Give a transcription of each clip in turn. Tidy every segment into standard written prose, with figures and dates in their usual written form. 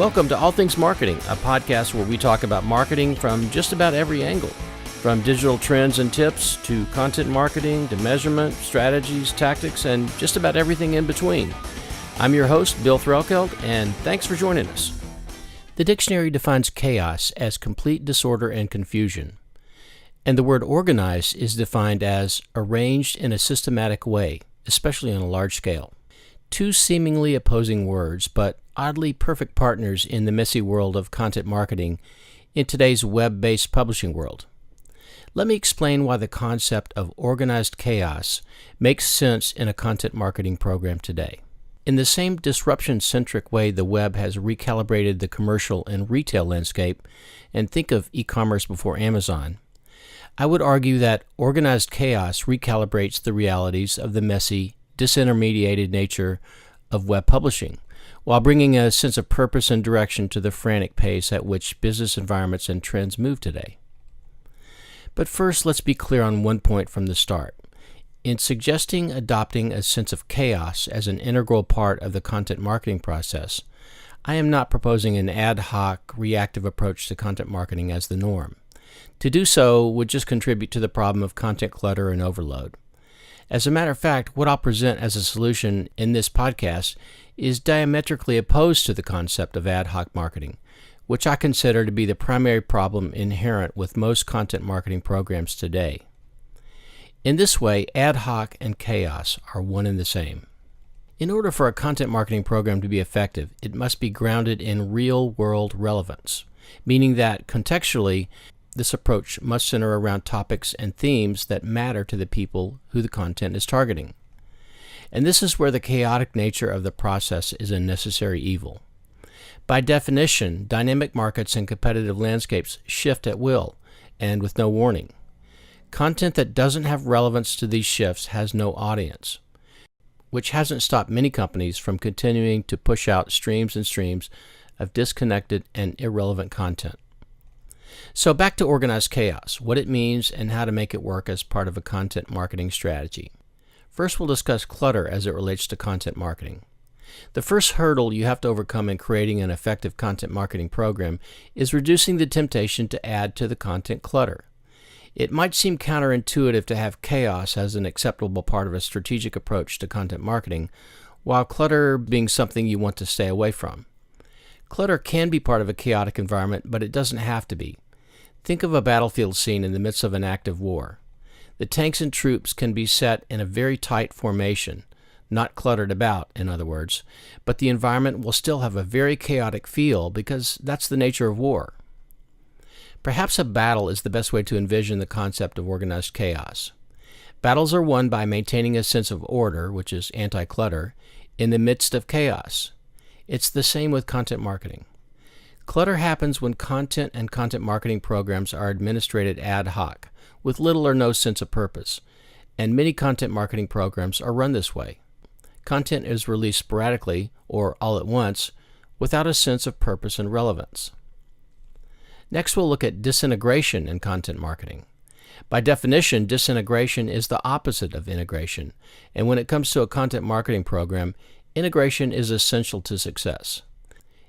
Welcome to All Things Marketing, a podcast where we talk about marketing from just about every angle. From digital trends and tips, to content marketing, to measurement, strategies, tactics, and just about everything in between. I'm your host, Bill Threlkeld, and thanks for joining us. The dictionary defines chaos as complete disorder and confusion. And the word organized is defined as arranged in a systematic way, especially on a large scale. Two seemingly opposing words, but oddly perfect partners in the messy world of content marketing in today's web-based publishing world. Let me explain why the concept of organized chaos makes sense in a content marketing program today. In the same disruption-centric way the web has recalibrated the commercial and retail landscape, and think of e-commerce before Amazon, I would argue that organized chaos recalibrates the realities of the messy, disintermediated nature of web publishing, while bringing a sense of purpose and direction to the frantic pace at which business environments and trends move today. But first, let's be clear on one point from the start. In suggesting adopting a sense of chaos as an integral part of the content marketing process, I am not proposing an ad hoc, reactive approach to content marketing as the norm. To do so would just contribute to the problem of content clutter and overload. As a matter of fact, what I'll present as a solution in this podcast is diametrically opposed to the concept of ad hoc marketing, which I consider to be the primary problem inherent with most content marketing programs today. In this way, ad hoc and chaos are one and the same. In order for a content marketing program to be effective, it must be grounded in real-world relevance, meaning that contextually, this approach must center around topics and themes that matter to the people who the content is targeting. And this is where the chaotic nature of the process is a necessary evil. By definition, dynamic markets and competitive landscapes shift at will and with no warning. Content that doesn't have relevance to these shifts has no audience, which hasn't stopped many companies from continuing to push out streams and streams of disconnected and irrelevant content. So back to organized chaos, what it means and how to make it work as part of a content marketing strategy. First, we'll discuss clutter as it relates to content marketing. The first hurdle you have to overcome in creating an effective content marketing program is reducing the temptation to add to the content clutter. It might seem counterintuitive to have chaos as an acceptable part of a strategic approach to content marketing, while clutter being something you want to stay away from. Clutter can be part of a chaotic environment, but it doesn't have to be. Think of a battlefield scene in the midst of an active war. The tanks and troops can be set in a very tight formation, not cluttered about, in other words, but the environment will still have a very chaotic feel because that's the nature of war. Perhaps a battle is the best way to envision the concept of organized chaos. Battles are won by maintaining a sense of order, which is anti-clutter, in the midst of chaos. It's the same with content marketing. Clutter happens when content and content marketing programs are administered ad hoc, with little or no sense of purpose, and many content marketing programs are run this way. Content is released sporadically, or all at once, without a sense of purpose and relevance. Next, we'll look at disintegration in content marketing. By definition, disintegration is the opposite of integration, and when it comes to a content marketing program, integration is essential to success.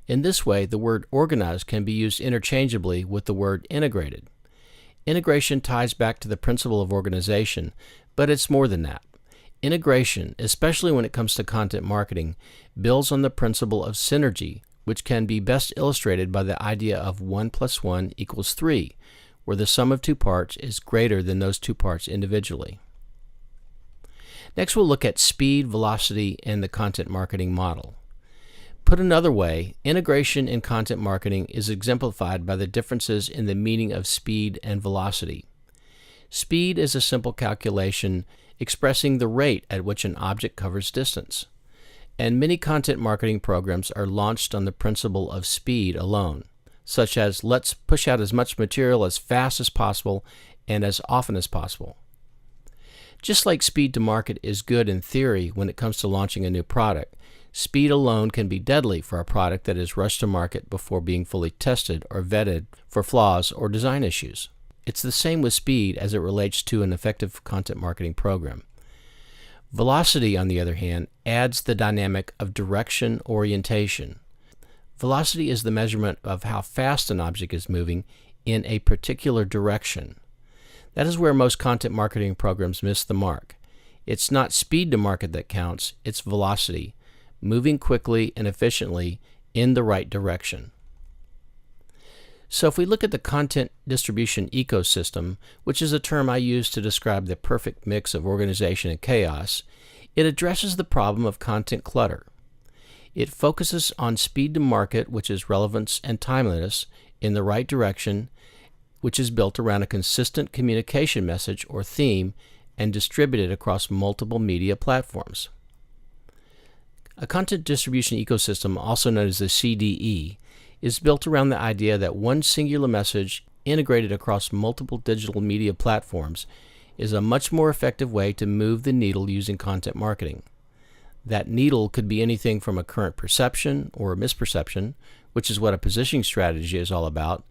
In this way, the word organized can be used interchangeably with the word integrated. Integration ties back to the principle of organization, but it's more than that. Integration, especially when it comes to content marketing, builds on the principle of synergy, which can be best illustrated by the idea of 1 + 1 = 3, where the sum of two parts is greater than those two parts individually. Next, we'll look at speed, velocity, and the content marketing model. Put another way, integration in content marketing is exemplified by the differences in the meaning of speed and velocity. Speed is a simple calculation expressing the rate at which an object covers distance. And many content marketing programs are launched on the principle of speed alone, such as let's push out as much material as fast as possible and as often as possible. Just like speed to market is good in theory when it comes to launching a new product, speed alone can be deadly for a product that is rushed to market before being fully tested or vetted for flaws or design issues. It's the same with speed as it relates to an effective content marketing program. Velocity, on the other hand, adds the dynamic of direction orientation. Velocity is the measurement of how fast an object is moving in a particular direction. That is where most content marketing programs miss the mark. It's not speed to market that counts, it's velocity, moving quickly and efficiently in the right direction. So if we look at the content distribution ecosystem, which is a term I use to describe the perfect mix of organization and chaos, it addresses the problem of content clutter. It focuses on speed to market, which is relevance and timeliness, in the right direction, which is built around a consistent communication message or theme and distributed across multiple media platforms. A content distribution ecosystem, also known as the CDE, is built around the idea that one singular message integrated across multiple digital media platforms is a much more effective way to move the needle using content marketing. That needle could be anything from a current perception or a misperception, which is what a positioning strategy is all about,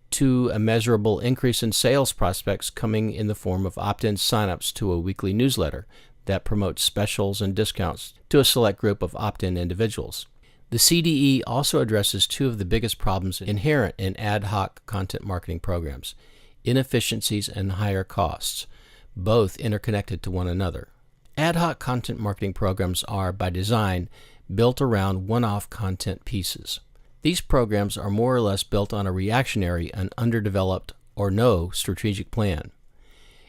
to a measurable increase in sales prospects coming in the form of opt-in signups to a weekly newsletter that promotes specials and discounts to a select group of opt-in individuals. The CDE also addresses two of the biggest problems inherent in ad hoc content marketing programs: inefficiencies and higher costs, both interconnected to one another. Ad hoc content marketing programs are, by design, built around one-off content pieces. These programs are more or less built on a reactionary and underdeveloped or no strategic plan.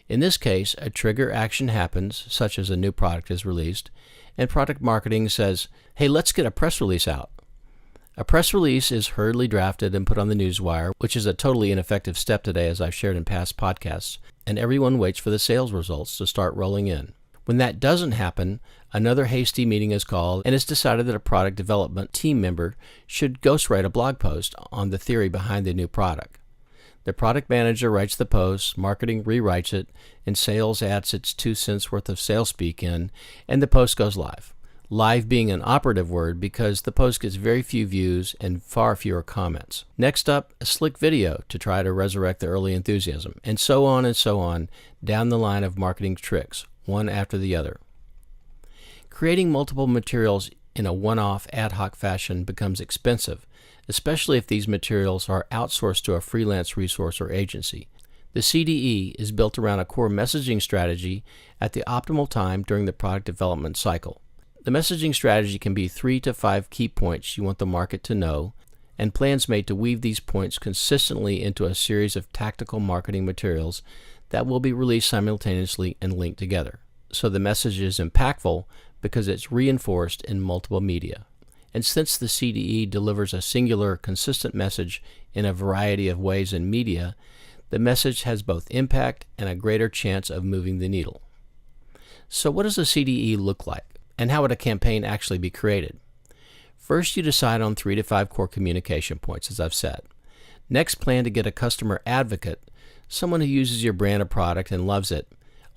In this case, a trigger action happens, such as a new product is released, and product marketing says, hey, let's get a press release out. A press release is hurriedly drafted and put on the newswire, which is a totally ineffective step today, as I've shared in past podcasts, and everyone waits for the sales results to start rolling in. When that doesn't happen, another hasty meeting is called, and it's decided that a product development team member should ghostwrite a blog post on the theory behind the new product. The product manager writes the post, marketing rewrites it, and sales adds its 2 cents worth of sales speak in, and the post goes live. Live being an operative word because the post gets very few views and far fewer comments. Next up, a slick video to try to resurrect the early enthusiasm, and so on down the line of marketing tricks, one after the other. Creating multiple materials in a one-off ad hoc fashion becomes expensive, especially if these materials are outsourced to a freelance resource or agency. The CDE is built around a core messaging strategy at the optimal time during the product development cycle. The messaging strategy can be 3 to 5 key points you want the market to know, and plans made to weave these points consistently into a series of tactical marketing materials that will be released simultaneously and linked together. So the message is impactful because it's reinforced in multiple media. And since the CDE delivers a singular, consistent message in a variety of ways in media, the message has both impact and a greater chance of moving the needle. So what does a CDE look like, and how would a campaign actually be created? First, you decide on 3 to 5 core communication points, as I've said. Next, plan to get a customer advocate, someone who uses your brand or product and loves it,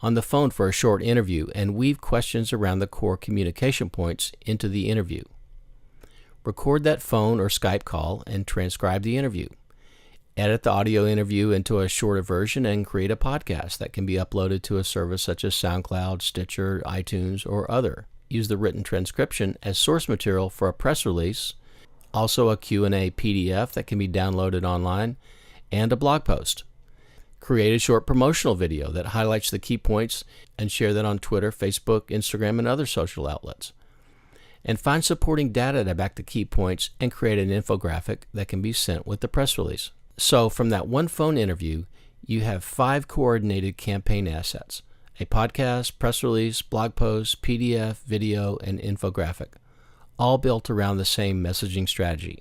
on the phone for a short interview and weave questions around the core communication points into the interview. Record that phone or Skype call and transcribe the interview. Edit the audio interview into a shorter version and create a podcast that can be uploaded to a service such as SoundCloud, Stitcher, iTunes, or other. Use the written transcription as source material for a press release, also a Q&A PDF that can be downloaded online, and a blog post. Create a short promotional video that highlights the key points and share that on Twitter, Facebook, Instagram, and other social outlets. And find supporting data to back the key points and create an infographic that can be sent with the press release. So from that one phone interview, you have 5 coordinated campaign assets: a podcast, press release, blog post, PDF, video, and infographic, all built around the same messaging strategy.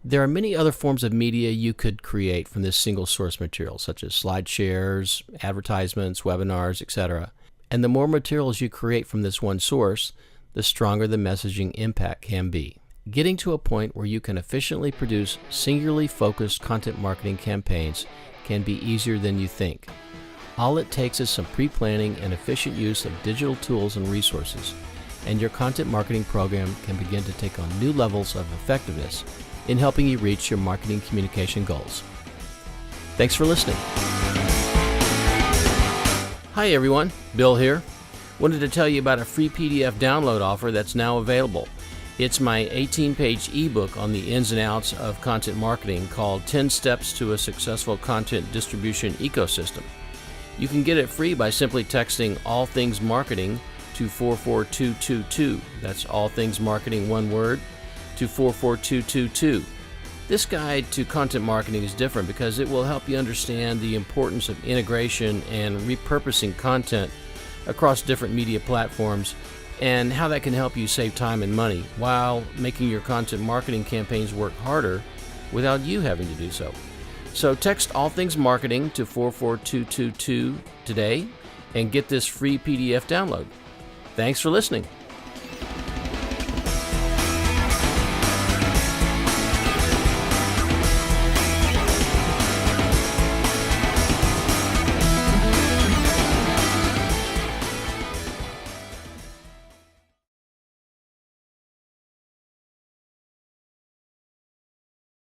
There are many other forms of media you could create from this single source material, such as slide shares, advertisements, webinars, etc. And the more materials you create from this one source, the stronger the messaging impact can be. Getting to a point where you can efficiently produce singularly focused content marketing campaigns can be easier than you think. All it takes is some pre-planning and efficient use of digital tools and resources, and your content marketing program can begin to take on new levels of effectiveness in helping you reach your marketing communication goals. Thanks for listening. Hi everyone, Bill here. Wanted to tell you about a free PDF download offer that's now available. It's my 18-page ebook on the ins and outs of content marketing called 10 Steps to a Successful Content Distribution Ecosystem. You can get it free by simply texting All Things Marketing to 44222. That's All Things Marketing, one word, to 44222. This guide to content marketing is different because it will help you understand the importance of integration and repurposing content across different media platforms and how that can help you save time and money while making your content marketing campaigns work harder without you having to do so. So text All Things Marketing to 44222 today and get this free PDF download. Thanks for listening.